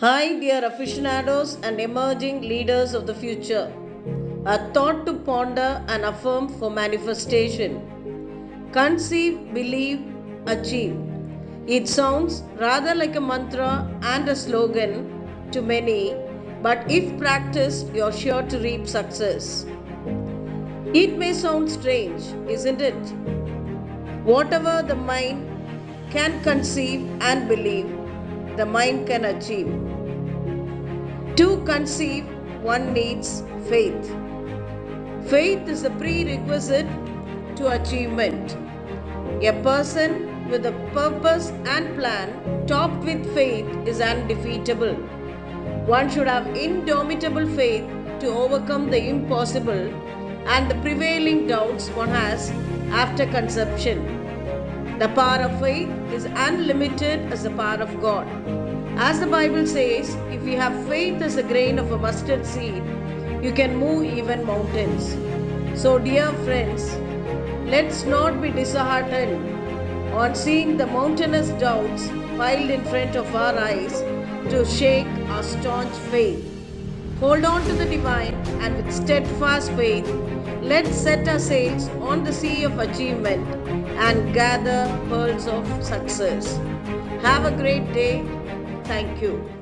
Hi, dear aficionados and emerging leaders of the future. A thought to ponder and affirm for manifestation. Conceive, believe, achieve. It sounds rather like a mantra and a slogan to many, but if practiced, you're sure to reap success. It may sound strange, isn't it? Whatever the mind can conceive and believe, the mind can achieve. To conceive, one needs faith. Faith is a prerequisite to achievement. A person with a purpose and plan, topped with faith, is undefeatable. One should have indomitable faith to overcome the impossible and the prevailing doubts one has after conception. The power of faith is unlimited as the power of God. As the Bible says, if you have faith as a grain of a mustard seed, you can move even mountains. So, dear friends, let's not be disheartened on seeing the mountainous doubts piled in front of our eyes to shake our staunch faith. Hold on to the divine and with steadfast faith, let's set our sails on the sea of achievement and gather pearls of success. Have a great day. Thank you.